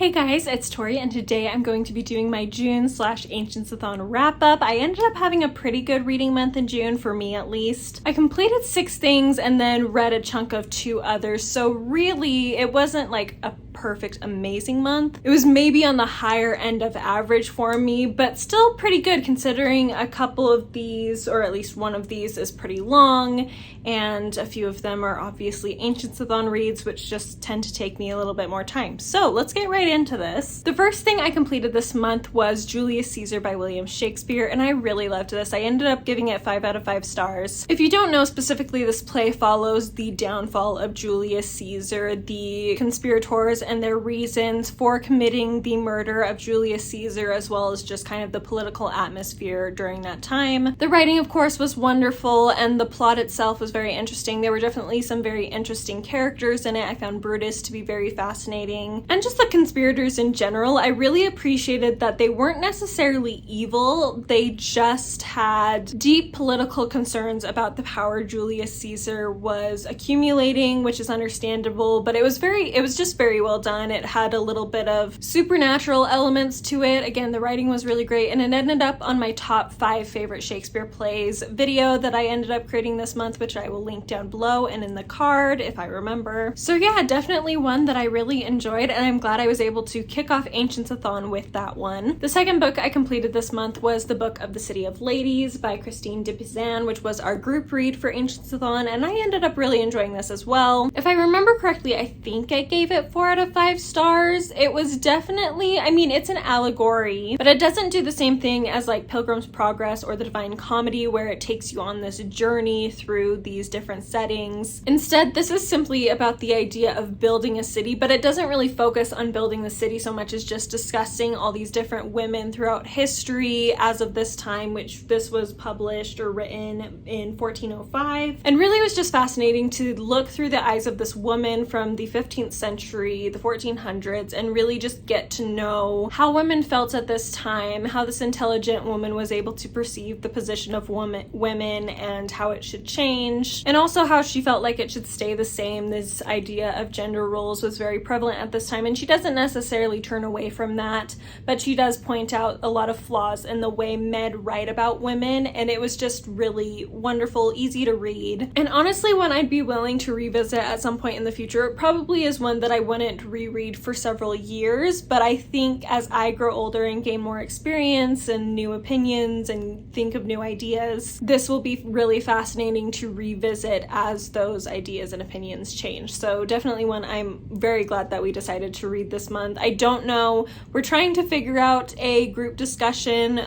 Hey guys, it's Tori, and today I'm going to be doing my June/Ancientsathon wrap-up. I ended up having a pretty good reading month in June, for me at least. I completed 6 things and then read a chunk of 2 others, so really it wasn't like a perfect amazing month. It was maybe on the higher end of average for me, but still pretty good considering a couple of these, or at least one of these, is pretty long, and a few of them are obviously Ancientsathon reads, which just tend to take me a little bit more time. So let's get right into this. The first thing I completed this month was Julius Caesar by William Shakespeare, and I really loved this. I ended up giving it 5 out of 5 stars. If you don't know, specifically this play follows the downfall of Julius Caesar, the conspirators and their reasons for committing the murder of Julius Caesar, as well as just kind of the political atmosphere during that time. The writing, of course, was wonderful, and the plot itself was very interesting. There were definitely some very interesting characters in it. I found Brutus to be very fascinating, and just the conspirators in general. I really appreciated that they weren't necessarily evil. They just had deep political concerns about the power Julius Caesar was accumulating, which is understandable, but it was just very well done. It had a little bit of supernatural elements to it. Again, the writing was really great, and it ended up on my top 5 favorite Shakespeare plays video that I ended up creating this month, which I will link down below and in the card if I remember. So yeah, definitely one that I really enjoyed, and I'm glad I was able to kick off Ancientsathon with that one. The second book I completed this month was The Book of the City of Ladies by Christine de Pizan, which was our group read for Ancientsathon, and I ended up really enjoying this as well. If I remember correctly, I think I gave it 4 out of 5 stars. It was definitely, I mean, it's an allegory, but it doesn't do the same thing as like Pilgrim's Progress or The Divine Comedy, where it takes you on this journey through these different settings. Instead, this is simply about the idea of building a city, but it doesn't really focus on building the city so much as just discussing all these different women throughout history as of this time, which this was published or written in 1405. And really it was just fascinating to look through the eyes of this woman from the 15th century, the 1400s, and really just get to know how women felt at this time, how this intelligent woman was able to perceive the position of women and how it should change, and also how she felt like it should stay the same. This idea of gender roles was very prevalent at this time, and she doesn't necessarily turn away from that, but she does point out a lot of flaws in the way men write about women, and it was just really wonderful, easy to read, and honestly one I'd be willing to revisit at some point in the future. It probably is one that I wouldn't reread for several years, but I think as I grow older and gain more experience and new opinions and think of new ideas, this will be really fascinating to revisit as those ideas and opinions change. So definitely one I'm very glad that we decided to read this month. I don't know, we're trying to figure out a group discussion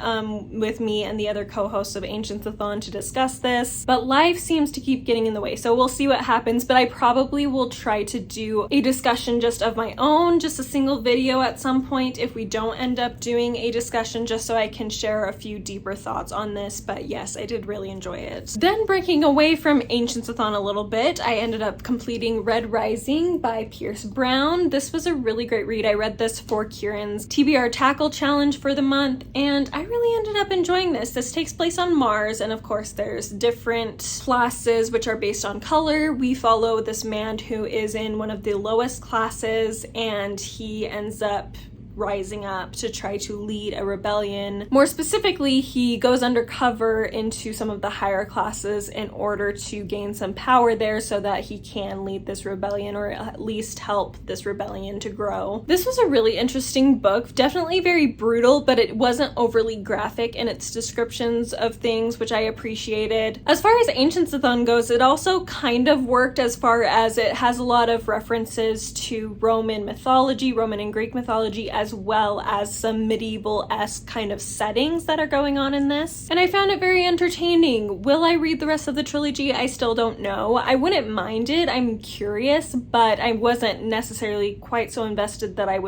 with me and the other co-hosts of Ancientsathon to discuss this, but life seems to keep getting in the way, so we'll see what happens. But I probably will try to do a discussion just of my own, just a single video at some point if we don't end up doing a discussion, just so I can share a few deeper thoughts on this. But yes, I did really enjoy it. Then breaking away from Ancientsathon a little bit, I ended up completing Red Rising by Pierce Brown. This was a really great read. I read this for Kieran's TBR Tackle Challenge for the month, and I really ended up enjoying this. This takes place on Mars, and of course there's different classes which are based on color. We follow this man who is in one of the lowest classes, and he ends up rising up to try to lead a rebellion. More specifically, he goes undercover into some of the higher classes in order to gain some power there so that he can lead this rebellion, or at least help this rebellion to grow. This was a really interesting book, definitely very brutal, but it wasn't overly graphic in its descriptions of things, which I appreciated. As far as Ancientsathon goes, it also kind of worked as far as it has a lot of references to Roman mythology, Roman and Greek mythology, as well as some medieval-esque kind of settings that are going on in this. And I found it very entertaining. Will I read the rest of the trilogy? I still don't know. I wouldn't mind it. I'm curious, but I wasn't necessarily quite so invested that I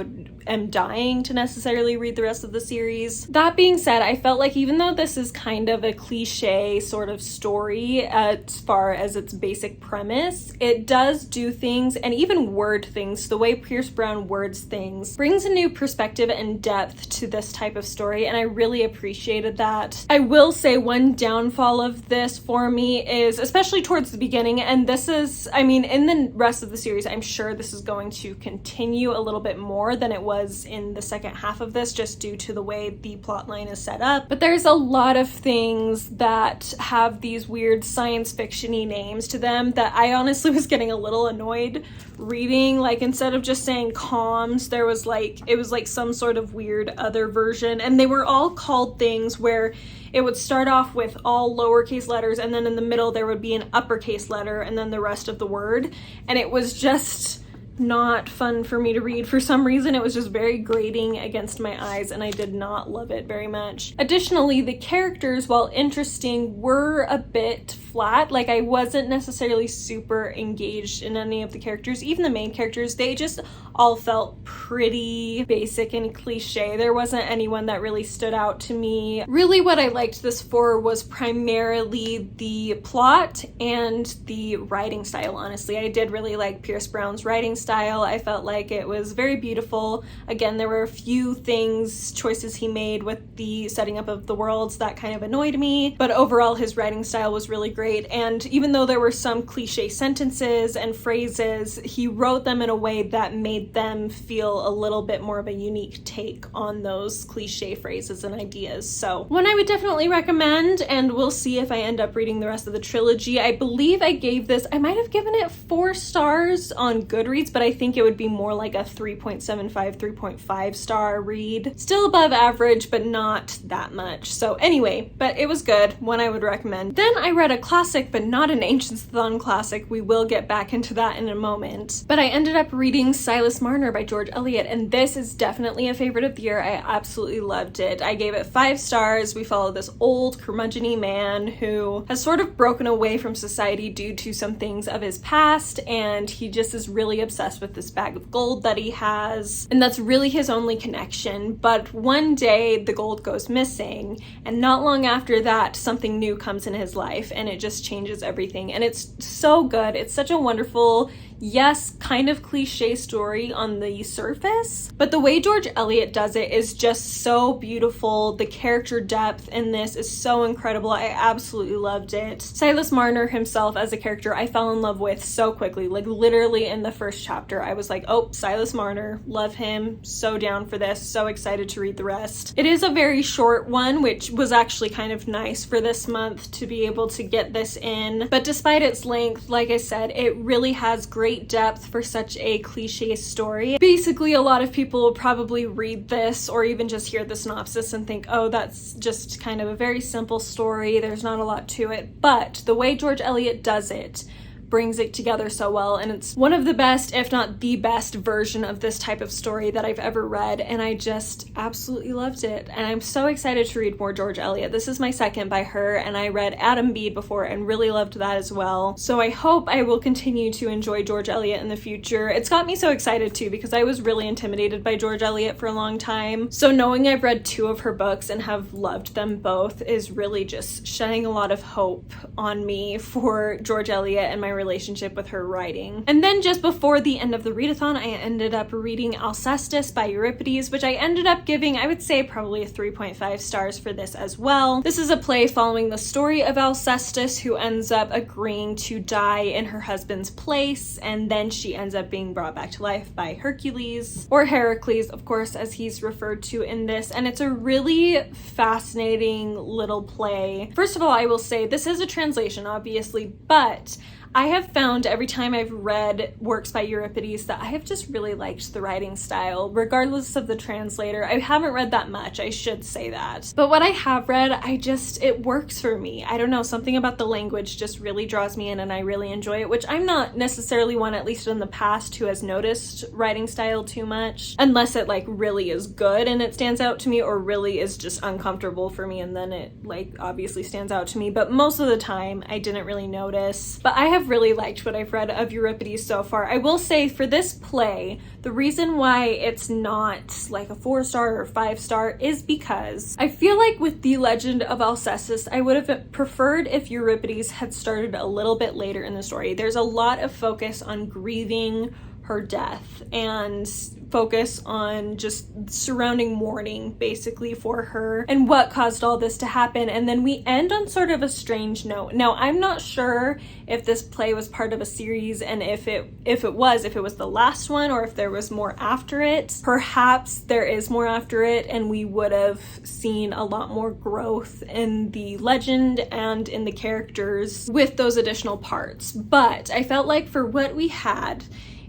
am dying to necessarily read the rest of the series. That being said, I felt like even though this is kind of a cliche sort of story as far as its basic premise, it does do things and even word things. The way Pierce Brown words things brings a new perspective perspective and depth to this type of story, and I really appreciated that. I will say one downfall of this for me is, especially towards the beginning, and this is, I mean, in the rest of the series, I'm sure this is going to continue a little bit more than it was in the second half of this, just due to the way the plot line is set up. But there's a lot of things that have these weird science fiction-y names to them that I honestly was getting a little annoyed reading. Like, instead of just saying comms, there was like, it was like some sort of weird other version, and they were all called things where it would start off with all lowercase letters, and then in the middle there would be an uppercase letter, and then the rest of the word, and it was just not fun for me to read. For some reason, it was just very grating against my eyes, and I did not love it very much. Additionally, the characters, while interesting, were a bit flat. Like, I wasn't necessarily super engaged in any of the characters. Even the main characters, they just all felt pretty basic and cliche. There wasn't anyone that really stood out to me. Really, what I liked this for was primarily the plot and the writing style, honestly. I did really like Pierce Brown's writing style. I felt like it was very beautiful. Again, there were a few choices he made with the setting up of the worlds that kind of annoyed me, but overall his writing style was really great. And even though there were some cliche sentences and phrases, he wrote them in a way that made them feel a little bit more of a unique take on those cliche phrases and ideas. So one I would definitely recommend, and we'll see if I end up reading the rest of the trilogy. I believe I gave this, I might have given it 4 stars on Goodreads, but I think it would be more like a 3.75, 3.5 star read. Still above average, but not that much. So anyway, but it was good, one I would recommend. Then I read a classic, but not an Ancientsathon classic. We will get back into that in a moment. But I ended up reading Silas Marner by George Eliot, and this is definitely a favorite of the year. I absolutely loved it. I gave it 5 stars. We follow this old curmudgeon-y man who has sort of broken away from society due to some things of his past, and he just is really obsessed with this bag of gold that he has, and that's really his only connection. But one day the gold goes missing, and not long after that something new comes in his life, and it just changes everything. And it's so good. It's such a wonderful, yes, kind of cliche story on the surface, but the way George Eliot does it is just so beautiful. The character depth in this is so incredible. I absolutely loved it. Silas Marner himself as a character I fell in love with so quickly. Like, literally in the first chapter I was like, oh, Silas Marner, love him, so down for this, so excited to read the rest. It is a very short one, which was actually kind of nice for this month to be able to get this in, but despite its length, like I said, it really has great depth for such a cliche story. Basically, a lot of people will probably read this or even just hear the synopsis and think, oh, that's just kind of a very simple story, there's not a lot to it. But the way George Eliot does it brings it together so well, and it's one of the best, if not the best, version of this type of story that I've ever read, and I just absolutely loved it. And I'm so excited to read more George Eliot. This is my second by her, and I read Adam Bede before and really loved that as well. So I hope I will continue to enjoy George Eliot in the future. It's got me so excited too, because I was really intimidated by George Eliot for a long time. So knowing I've read 2 of her books and have loved them both is really just shedding a lot of hope on me for George Eliot and my relationship with her writing. And then just before the end of the readathon, I ended up reading Alcestis by Euripides, which I ended up giving, I would say, probably a 3.5 stars for this as well. This is a play following the story of Alcestis, who ends up agreeing to die in her husband's place, and then she ends up being brought back to life by Hercules, or Heracles, of course, as he's referred to in this. And it's a really fascinating little play. First of all, I will say this is a translation, obviously, but I have found every time I've read works by Euripides that I have just really liked the writing style, regardless of the translator. I haven't read that much, I should say that. But what I have read, it works for me. I don't know, something about the language just really draws me in and I really enjoy it, which I'm not necessarily one, at least in the past, who has noticed writing style too much, unless it like really is good and it stands out to me, or really is just uncomfortable for me and then it like obviously stands out to me. But most of the time I didn't really notice. But I have really liked what I've read of Euripides so far. I will say for this play, the reason why it's not like a 4-star or 5-star is because I feel like with the Legend of Alcestis, I would have preferred if Euripides had started a little bit later in the story. There's a lot of focus on grieving her death and focus on just surrounding mourning basically for her and what caused all this to happen. And then we end on sort of a strange note. Now, I'm not sure if this play was part of a series, and if it was the last one, or if there was more after it. Perhaps there is more after it, and we would have seen a lot more growth in the legend and in the characters with those additional parts. But I felt like for what we had,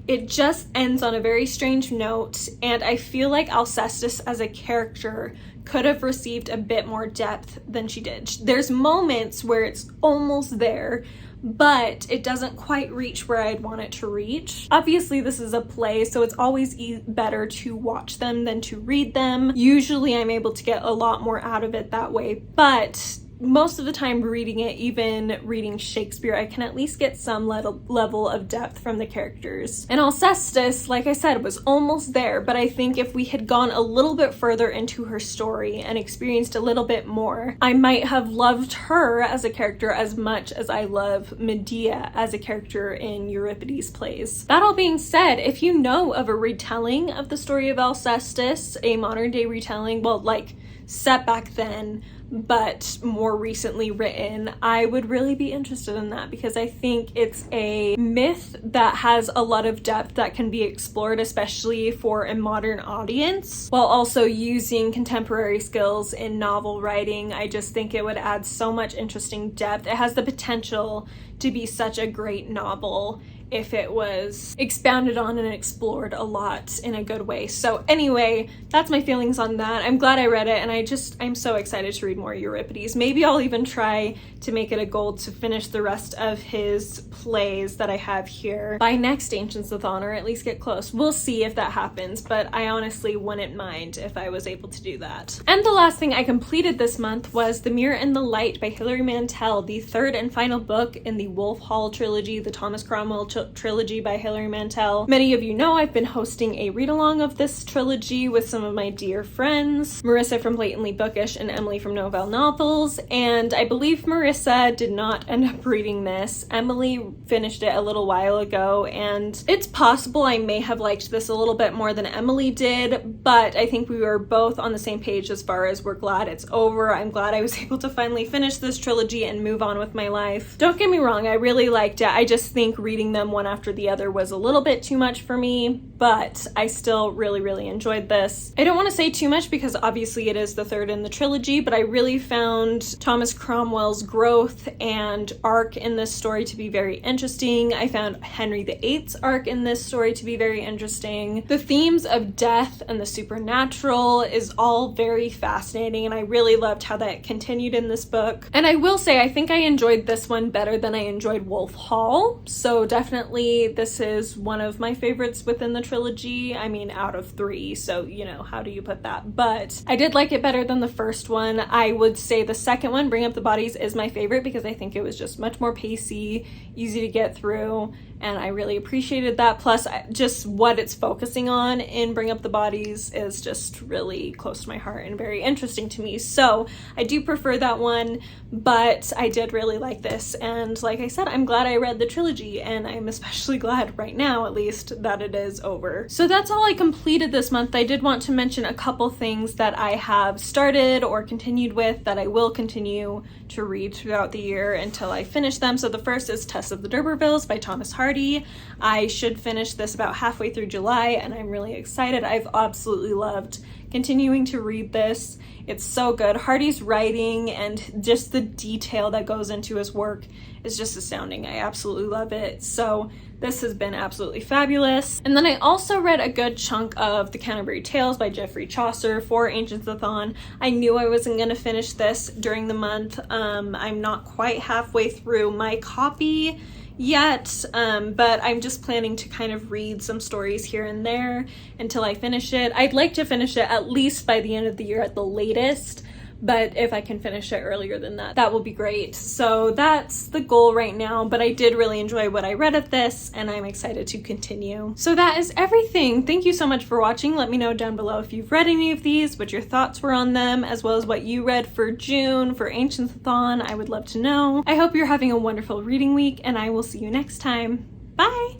it just ends on a very strange note, and I feel like Alcestis as a character could have received a bit more depth than she did. There's moments where it's almost there, but it doesn't quite reach where I'd want it to reach. Obviously, this is a play, so it's always better to watch them than to read them. Usually I'm able to get a lot more out of it that way, but most of the time reading it, even reading Shakespeare, I can at least get some level of depth from the characters. And Alcestis, like I said, was almost there, but I think if we had gone a little bit further into her story and experienced a little bit more, I might have loved her as a character as much as I love Medea as a character in Euripides plays. That all being said, if you know of a retelling of the story of Alcestis, a modern day retelling, well, like set back then, but more recently written, I would really be interested in that, because I think it's a myth that has a lot of depth that can be explored, especially for a modern audience, while also using contemporary skills in novel writing. I just think it would add so much interesting depth. It has the potential to be such a great novel if it was expounded on and explored a lot in a good way. So anyway, that's my feelings on that. I'm glad I read it, and I'm so excited to read more Euripides. Maybe I'll even try to make it a goal to finish the rest of his plays that I have here by next Ancientsathon, or at least get close. We'll see if that happens, but I honestly wouldn't mind if I was able to do that. And the last thing I completed this month was The Mirror and the Light by Hilary Mantel, the third and final book in the Wolf Hall trilogy, the Thomas Cromwell trilogy by Hilary Mantel. Many of you know I've been hosting a read-along of this trilogy with some of my dear friends, Marissa from Blatantly Bookish and Emily from Novelle Novels, and I believe Marissa did not end up reading this. Emily finished it a little while ago, and it's possible I may have liked this a little bit more than Emily did, but I think we were both on the same page as far as we're glad it's over. I'm glad I was able to finally finish this trilogy and move on with my life. Don't get me wrong, I really liked it. I just think reading them one after the other was a little bit too much for me, but I still really enjoyed this. I don't want to say too much because obviously it is the third in the trilogy, but I really found Thomas Cromwell's growth and arc in this story to be very interesting. I found Henry VIII's arc in this story to be very interesting. The themes of death and the supernatural is all very fascinating, and I really loved how that continued in this book. And I will say, I think I enjoyed this one better than I enjoyed Wolf Hall, so definitely this is one of my favorites within the trilogy. I mean, out of 3, so you know, how do you put that? But I did like it better than the first one. I would say the second one, Bring Up the Bodies, is my favorite because I think it was just much more pacey, easy to get through, and I really appreciated that. Plus, just what it's focusing on in Bring Up the Bodies is just really close to my heart and very interesting to me. So I do prefer that one, but I did really like this. And like I said, I'm glad I read the trilogy, and I'm especially glad right now, at least, that it is over. So that's all I completed this month. I did want to mention a couple things that I have started or continued with that I will continue to read throughout the year until I finish them. So the first is Tess of the D'Urbervilles by Thomas Hardy. I should finish this about halfway through July, and I'm really excited. I've absolutely loved continuing to read this. It's so good. Hardy's writing and just the detail that goes into his work is just astounding. I absolutely love it. So this has been absolutely fabulous. And then I also read a good chunk of The Canterbury Tales by Geoffrey Chaucer for Ancientsathon. I knew I wasn't going to finish this during the month. I'm not quite halfway through my copy yet, but I'm just planning to kind of read some stories here and there until I finish it. I'd like to finish it at least by the end of the year at the latest, but if I can finish it earlier than that, that will be great. So that's the goal right now, but I did really enjoy what I read of this, and I'm excited to continue. So that is everything. Thank you so much for watching. Let me know down below if you've read any of these, what your thoughts were on them, as well as what you read for June for Ancientsathon. I would love to know. I hope you're having a wonderful reading week, and I will see you next time. Bye!